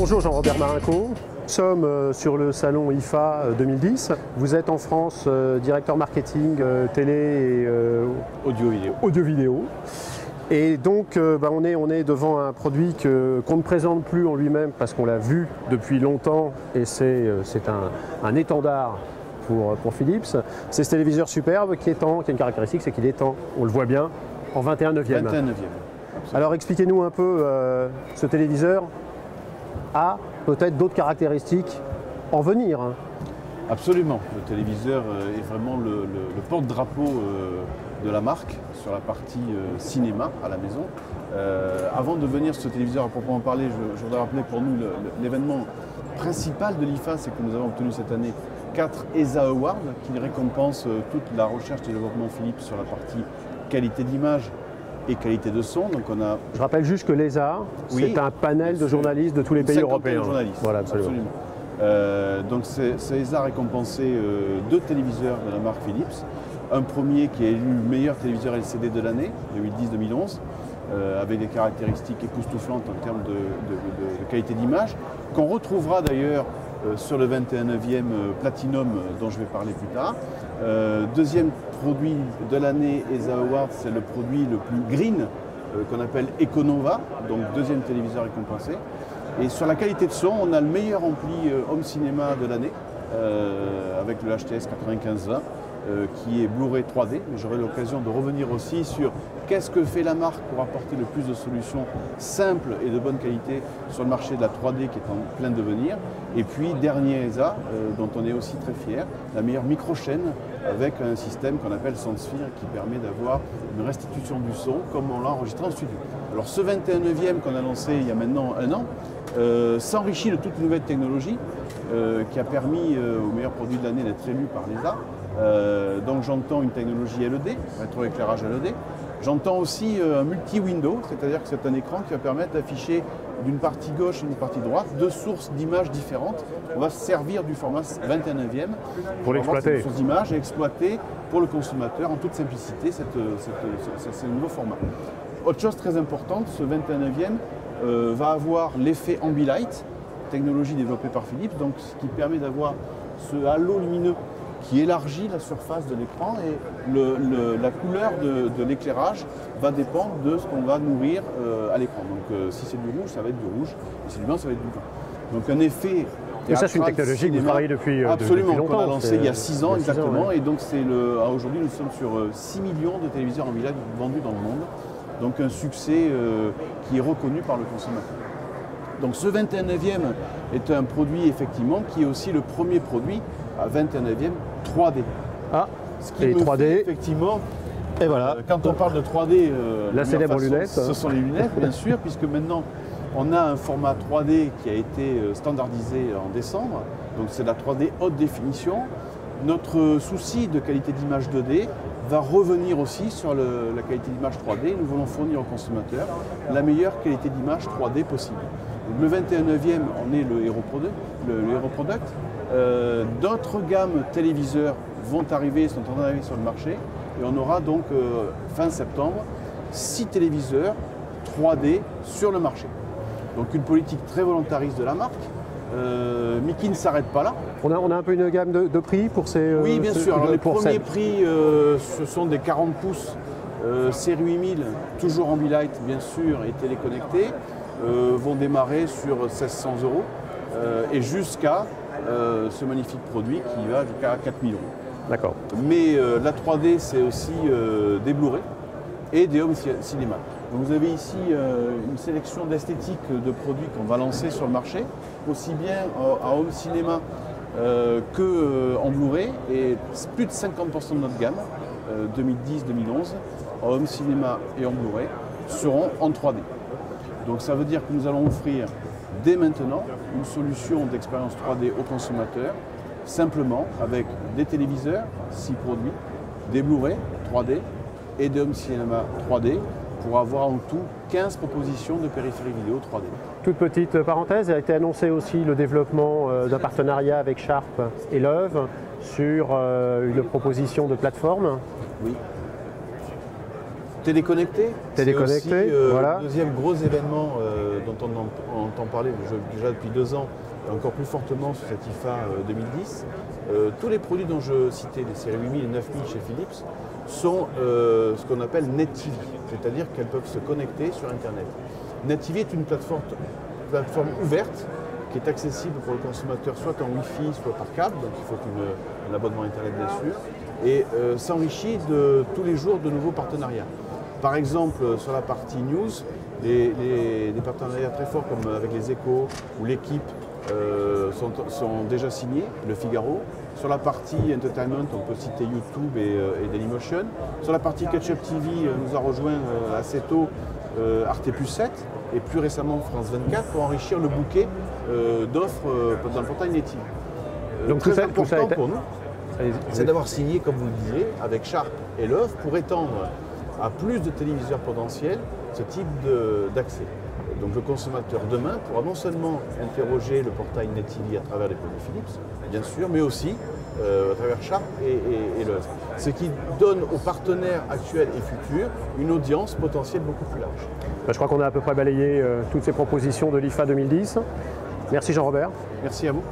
Bonjour Jean-Robert Marinco, nous sommes sur le salon IFA 2010. Vous êtes en France directeur marketing télé et audio-vidéo. Et donc on est devant un produit qu'on ne présente plus en lui-même parce qu'on l'a vu depuis longtemps et c'est un étendard pour Philips. C'est ce téléviseur superbe qui a une caractéristique, c'est qu'il est on le voit bien, en 21/9. 21/9. Alors expliquez-nous un peu, ce téléviseur a peut-être d'autres caractéristiques en venir. Absolument, le téléviseur est vraiment le porte-drapeau de la marque sur la partie cinéma à la maison. Avant de venir sur ce téléviseur à proprement parler, je voudrais rappeler pour nous l'événement principal de l'IFA, c'est que nous avons obtenu cette année 4 ESA Awards qui récompensent toute la recherche et développement Philips sur la partie qualité d'image et qualité de son. Donc Je rappelle juste que l'ESA, c'est un panel de journalistes de tous les pays européens. Voilà, absolument. Donc ce ESA a récompensé 2 téléviseurs de la marque Philips. Un premier qui est élu meilleur téléviseur LCD de l'année, 2010-2011, avec des caractéristiques époustouflantes en termes de qualité d'image, qu'on retrouvera d'ailleurs sur le 21/9e Platinum dont je vais parler plus tard. Deuxième produit de l'année ESA Awards, c'est le produit le plus green qu'on appelle Econova, donc deuxième téléviseur récompensé. Et sur la qualité de son, on a le meilleur ampli home cinéma de l'année avec le HTS 9520 qui est Blu-ray 3D. J'aurai l'occasion de revenir aussi sur qu'est-ce que fait la marque pour apporter le plus de solutions simples et de bonne qualité sur le marché de la 3D qui est en plein devenir. Et puis, dernier ESA, dont on est aussi très fier, la meilleure micro-chaîne avec un système qu'on appelle SoundSphere qui permet d'avoir une restitution du son comme on l'a enregistré en studio. Alors ce 21/9e qu'on a lancé il y a maintenant un an s'enrichit de toute nouvelle technologie qui a permis au meilleur produit de l'année d'être élu par l'ESA. Donc j'entends une technologie LED, rétroéclairage LED. J'entends aussi un multi-window, c'est-à-dire que c'est un écran qui va permettre d'afficher d'une partie gauche et d'une partie droite 2 sources d'images différentes. On va se servir du format 21/9e pour l'exploiter. Ces sources d'images et exploiter pour le consommateur en toute simplicité ce nouveau format. Autre chose très importante, ce 21/9e va avoir l'effet Ambilight, technologie développée par Philips, donc ce qui permet d'avoir ce halo lumineux qui élargit la surface de l'écran et la couleur de l'éclairage va dépendre de ce qu'on va nourrir à l'écran. Donc si c'est du rouge, ça va être du rouge, et si c'est du blanc, ça va être du blanc. Donc un effet théâtral, ça, c'est une technologie que vous travaillez depuis absolument, depuis longtemps. Qu'on a lancé il y a 6 ans exactement, ouais. Et donc aujourd'hui nous sommes sur 6 millions de téléviseurs Ambilight vendus dans le monde. Donc un succès qui est reconnu par le consommateur. Donc ce 21/9e est un produit effectivement qui est aussi le premier produit à 21/9e 3D. Ce qui est 3D. Effectivement, et voilà. Quand on parle de 3D, la célèbre lunette. Ce sont les lunettes bien sûr, puisque maintenant on a un format 3D qui a été standardisé en décembre. Donc c'est la 3D haute définition. Notre souci de qualité d'image 2D va revenir aussi sur la qualité d'image 3D. Nous voulons fournir aux consommateurs la meilleure qualité d'image 3D possible. Donc, le 21/9e, on est le Hero Product. D'autres gammes téléviseurs sont en train d'arriver sur le marché et on aura donc fin septembre 6 téléviseurs 3D sur le marché. Donc une politique très volontariste de la marque. Mickey ne s'arrête pas là. On a un peu une gamme de prix pour ces... Oui, bien sûr. Alors, les premiers prix, ce sont des 40 pouces série 8000, toujours Ambilight bien sûr, et téléconnectés, vont démarrer sur 1 600 € et jusqu'à ce magnifique produit qui va jusqu'à 4 000 €. D'accord. Mais la 3D, c'est aussi des Blu-ray et des home cinéma. Donc vous avez ici une sélection d'esthétiques de produits qu'on va lancer sur le marché, aussi bien à home cinéma qu'en Blu-ray, et plus de 50% de notre gamme, 2010-2011, en home cinéma et en Blu-ray, seront en 3D. Donc ça veut dire que nous allons offrir dès maintenant une solution d'expérience 3D aux consommateurs, simplement avec des téléviseurs, 6 produits, des Blu-ray 3D et des home cinéma 3D, pour avoir en tout 15 propositions de périphérie vidéo 3D. Toute petite parenthèse, il a été annoncé aussi le développement d'un partenariat avec Sharp et Love sur une proposition de plateforme. Oui. Téléconnecté. Téléconnecté, c'est aussi, voilà. le deuxième gros événement dont on entend parler déjà depuis 2 ans, et encore plus fortement sur cette IFA 2010. Tous les produits dont je citais, les séries 8000 et 9000 chez Philips, sont ce qu'on appelle NetTV, c'est-à-dire qu'elles peuvent se connecter sur Internet. NetTV est une plateforme ouverte qui est accessible pour le consommateur soit en Wi-Fi, soit par câble, donc il faut un abonnement Internet bien sûr, et s'enrichit tous les jours de nouveaux partenariats. Par exemple, sur la partie news, des partenariats très forts comme avec les Échos ou l'équipe sont déjà signés, Le Figaro. Sur la partie entertainment, on peut citer YouTube et Dailymotion. Sur la partie Catch-up TV, nous a rejoint assez tôt Arte Plus 7 et plus récemment France 24 pour enrichir le bouquet d'offres dans le portail NetTV. Donc très tout ça important été... pour nous, c'est d'avoir signé, comme vous le disiez, avec Sharp et Love pour étendre à plus de téléviseurs potentiels ce type d'accès. Donc le consommateur demain pourra non seulement interroger le portail NetTV à travers les produits Philips, bien sûr, mais aussi à travers Sharp et Love. Ce qui donne aux partenaires actuels et futurs une audience potentielle beaucoup plus large. Je crois qu'on a à peu près balayé toutes ces propositions de l'IFA 2010. Merci Jean-Robert. Merci à vous.